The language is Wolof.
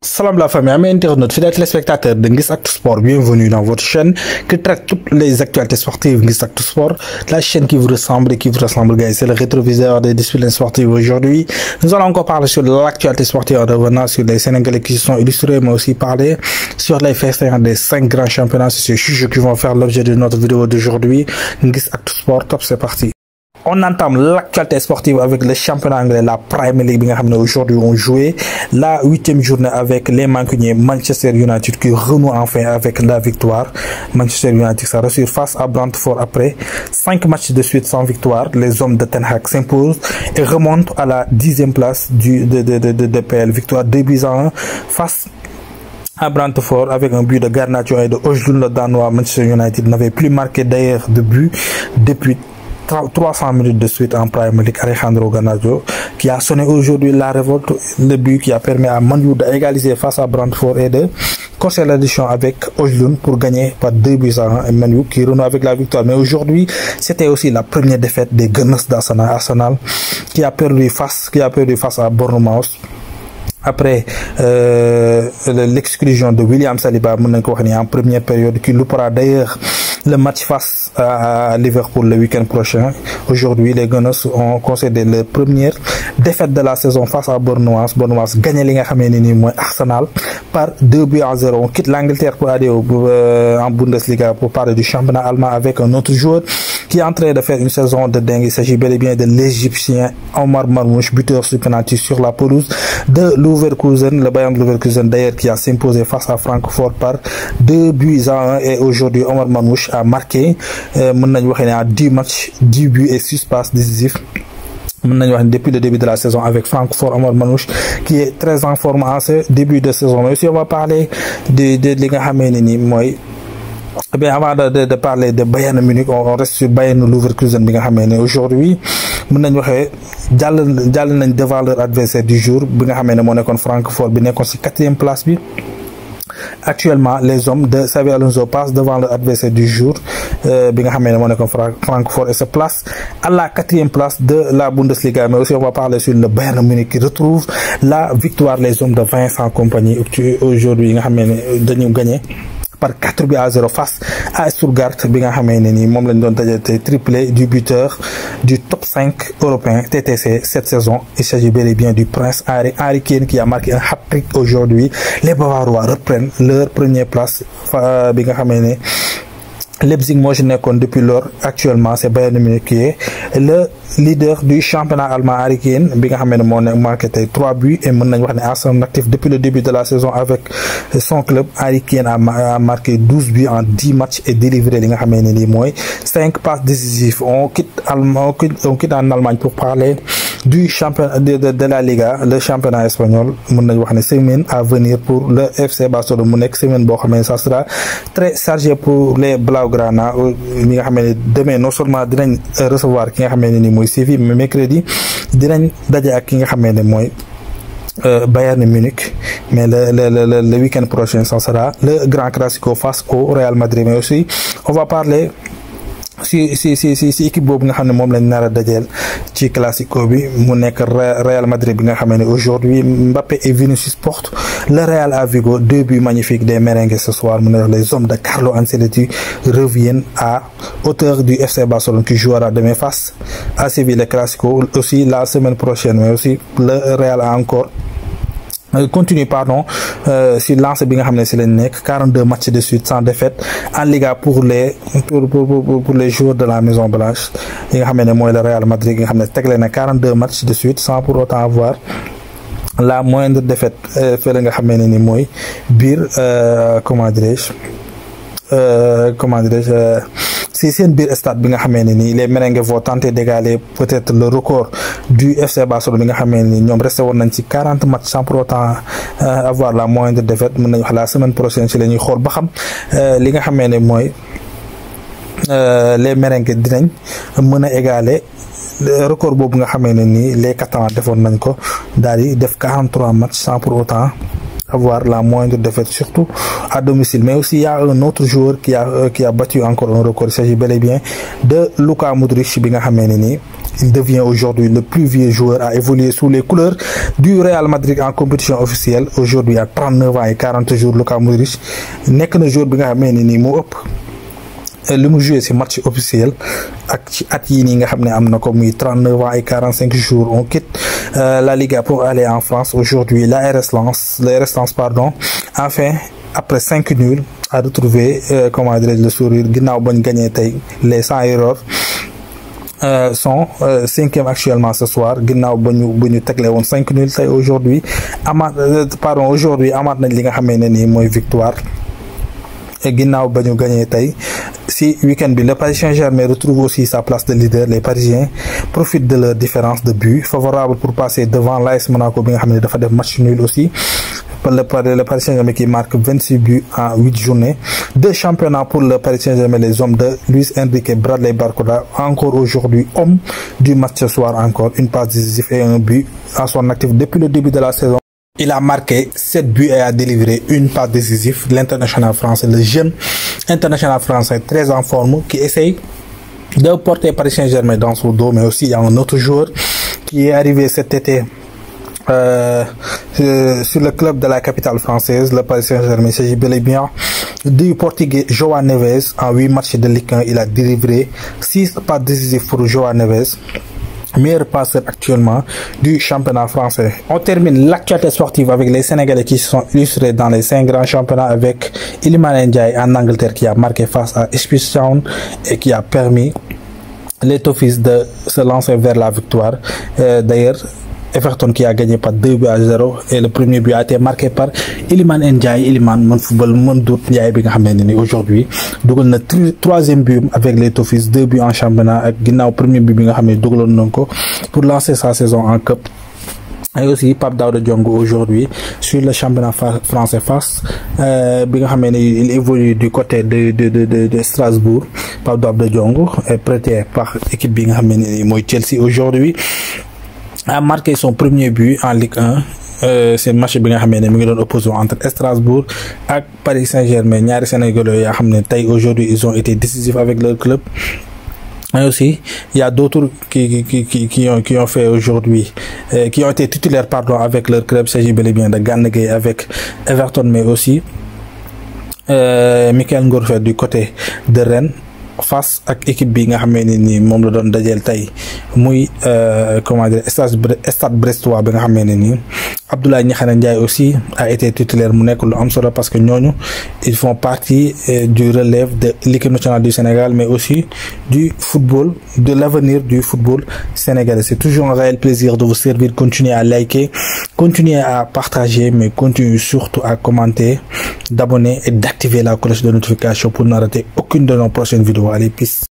Salam la famille, amis internautes, fidèles téléspectateurs de Nguiss Actu Sport, bienvenue dans votre chaîne qui traite toutes les actualités sportives. Nguiss Actu Sport, la chaîne qui vous ressemble et qui vous ressemble, guys. C'est le rétroviseur des disciplines sportives aujourd'hui. Nous allons encore parler sur l'actualité sportive en revenant sur les Sénégalais qui se sont illustrés, mais aussi parler sur les festins des 5 grands championnats. C'est ces sujets qui vont faire l'objet de notre vidéo d'aujourd'hui. Nguiss Actu Sport, top, c'est parti. On entame l'actualité sportive avec le championnat anglais, la Premier League. Aujourd'hui, on jouait la 8e journée avec les Mancuniers Manchester United qui renoue enfin avec la victoire. Manchester United s'est reçu face à Brentford après 5 matchs de suite sans victoire. Les hommes de Ten Hag s'imposent et remontent à la 10e place de PL. Victoire 2-1 face à Brentford avec un but de Garnacho et de Højlund. Le Danois Manchester United n'avait plus marqué d'ailleurs de but depuis 300 minutes de suite en Premier League. Alejandro Garnacho qui a sonné aujourd'hui la révolte, le but qui a permis à Man U d'égaliser face à Brentford et de corser l'addition avec Højlund pour gagner par 2-1. Man U qui renoue avec la victoire. Mais aujourd'hui, c'était aussi la première défaite des Gunners d'Arsenal. Arsenal qui a perdu face à Bournemouth après l'exclusion de William Saliba en première période, qui loupera d'ailleurs le match face à Liverpool le week-end prochain. Aujourd'hui, les Gunners ont concédé leur première défaite de la saison face à Bournemouth. Bournemouth gagne Arsenal par 2-0. On quitte l'Angleterre pour aller en Bundesliga pour parler du championnat allemand avec un autre joueur qui est en train de faire une saison de dingue. Il s'agit bel et bien de l'Égyptien Omar Marmoush, buteur sur penalty sur la pelouse de Leverkusen. Le Bayern de Leverkusen d'ailleurs qui a s'imposé face à Francfort par 2-1. Et aujourd'hui, Omar Marmoush a marqué 10 matchs, 10 buts et 6 passes décisives depuis le début de la saison avec Francfort. Omar Marmoush qui est très en forme en ce début de saison. Mais aussi on va parler avant de parler de Bayern Munich, on reste sur Bayern Leverkusen. Aujourd'hui, devant leur adversaire du jour, Francfort, qui est en 4e place. Actuellement, les hommes de Xabi Alonso passent devant leur adversaire du jour, Francfort, et se place à la 4e place de la Bundesliga. Mais aussi, on va parler sur le Bayern Munich qui retrouve la victoire. Les hommes de Vincent Kompany aujourd'hui, ils ont gagné par 4-0 face à Stuttgart, triplé du buteur du top 5 européen TTC cette saison. Il s'agit bel et bien du prince Harry Kane qui a marqué un hat-trick aujourd'hui. Les Bavarois reprennent leur première place. Leipzig, moi je n'ai connu depuis lors. Actuellement, c'est Bayern Munich qui est le leader du championnat allemand. Harry Kane, qui a marqué 3 buts et Arsenal actif depuis le début de la saison avec son club. Harry Kane a marqué 12 buts en 10 matchs et délivré 5 passes décisives. On quitte en Allemagne pour parler du championnat de la Liga, le championnat espagnol. Semaine à venir pour le FC Barcelone. Ça sera très chargé pour les Blaugrana. Demain, non seulement dinañ recevoir ki nga xamné ni moy Séville, mais mercredi dinañ dajé ak ki nga xamné moy Bayern Munich. Mais le week-end prochain, ça sera le grand classico face au Real Madrid. Mais aussi, on va parler si équipe boobu nga xam ne moom lañ nar a dajeel ci classico bi mu nekk Real Madrid bi nga xam ne aujourd'hui Mbappé et Vinicius portent le Real à Vigo. 2 buts magnifiques des merengues ce soir. Les hommes de Carlo Ancelotti reviennent à hauteur du FC Barcelone qui jouera demain face à Séville. Le classico aussi la semaine prochaine. Mais aussi le Real a encore continue si lance bi nga xamné ci lañ nek 42 matchs de suite sans défaite en Liga pour les joueurs de la Maison Blanche yi nga xamné moy le Real Madrid nga xamné teglé na 42 matchs de suite sans pour autant avoir la moindre défaite fele nga xamné ni moy bir comment dirais-je si c'est un bir stade bi nga xamné ni les merengues vont tenter d'égaler peut-être le record du FC Barcelone bi nga xamné ni ñom resté won nañ ci 40 matchs sans pour autant avoir la moindre défaite. Mën nañ wax la semaine prochaine ci lañuy xol ba xam li nga xamné ni moy les merengues dinañ mëna égaler le record bobu nga xamné ni les Catalans defoon nañ ko dal di def 43 matchs sans pour autant avoir la moindre défaite, surtout à domicile. Mais aussi il y a un autre joueur qui a battu encore un record. Il s'agit bel et bien de Luka Modric bi nga xamné ni Il devient aujourd'hui le plus vieux joueur à évoluer sous les couleurs du Real Madrid en compétition officielle. Aujourd'hui, à 39 ans et 40 jours, Luka Modric nekk na joueur bi nga xamee ne nii moo ëpp li mu joué ci match officiel ak ci at yii nii nga xam ne am na ko muy 39 ans et 45 jours. On quitte la Liga pour aller en France. Aujourd'hui, le RS Lens, pardon, enfin après 5 nuls a retrouvé comment dirais-je le sourire ginnaaw bañ gagné tey les 100 erreurs. Sont cinquième actuellement ce soir ginnaaw ba ñu tegle woon 5 nuls tey aujourd'hui aujourd'hui amaat nañ li nga xamee ne nii mooy victoire ginnaaw ba ñu gagné tey si week-end bi. Le Paris Saint-Germain retrouve aussi sa place de leader. Les Parisiens profitent de leur différence de but favorable pour passer devant l'AS Monaco bi nga xam ne dafa def match nul aussi. Le Paris Saint-Germain qui marque 26 buts en 8 journées. 2 championnats pour le Paris Saint-Germain, les hommes de Luis Enrique, Bradley Barcola, encore aujourd'hui homme du match ce soir, encore une passe décisive et un but à son actif depuis le début de la saison. Il a marqué 7 buts et a délivré une passe décisive. L'international français, le jeune international français très en forme qui essaye de porter Paris Saint-Germain dans son dos, mais aussi il y a un autre joueur qui est arrivé cet été sur le club de la capitale française, le Paris Saint-Germain. Il s'agit bel et bien du Portugais João Neves. En 8 matchs de Ligue 1, il a délivré 6 passes décisives pour João Neves, meilleur passeur actuellement du championnat français. On termine l'actualité sportive avec les Sénégalais qui se sont illustrés dans les 5 grands championnats avec Iliman Ndiaye en Angleterre qui a marqué face à Ipswich Town et qui a permis les Toffees de se lancer vers la victoire. D'ailleurs, Everton qui a gagné par 2 buts à 0 et le premier but a été marqué par Iliman Ndiaye. Iliman mon football mon doute Ndiaye bi nga xamné ni aujourd'hui dugal na 3e but avec les Toffees, 2 buts en championnat ak ginnaw premier but bi nga xamné dugaloon nako pour lancer sa saison en cup. Et aussi Pape Daouda Diong aujourd'hui sur le championnat français face bi nga xamné il évolue du côté de Strasbourg. Pape Daouda Diong est prêté par équipe bi nga xamné ni moy Chelsea aujourd'hui. A marqué son premier but en Ligue 1. C'est le match bi nga xamné mi ngi doon opposition entre Strasbourg et Paris Saint-Germain. Ñaari Sénégalais ya xamné tay aujourd'hui ils ont été décisifs avec leur club. Et aussi il y a d'autres qui ont fait aujourd'hui qui ont été titulaires avec leur club. Il s'agit bel et bien de Gana Gueye avec Everton, mais aussi Mikayil Ngor Faye du côté de Rennes face ak équipe bi nga xamné ni mom la doon dajel tay muy comment dire Stade Brestois bi nga xamné ni Abdoulaye Niakhate Ndiaye aussi a été titulaire mu nek lu am solo parce que ñooñu ils font partie du relève de l'équipe nationale du Sénégal, mais aussi du football, de l'avenir du football sénégalais. C'est toujours un réel plaisir de vous servir. Continuez à liker, continuez à partager, mais continuez surtout à commenter, d'abonner et d'activer la cloche de notification pour ne rater aucune de nos prochaines vidéos. Allez, peace.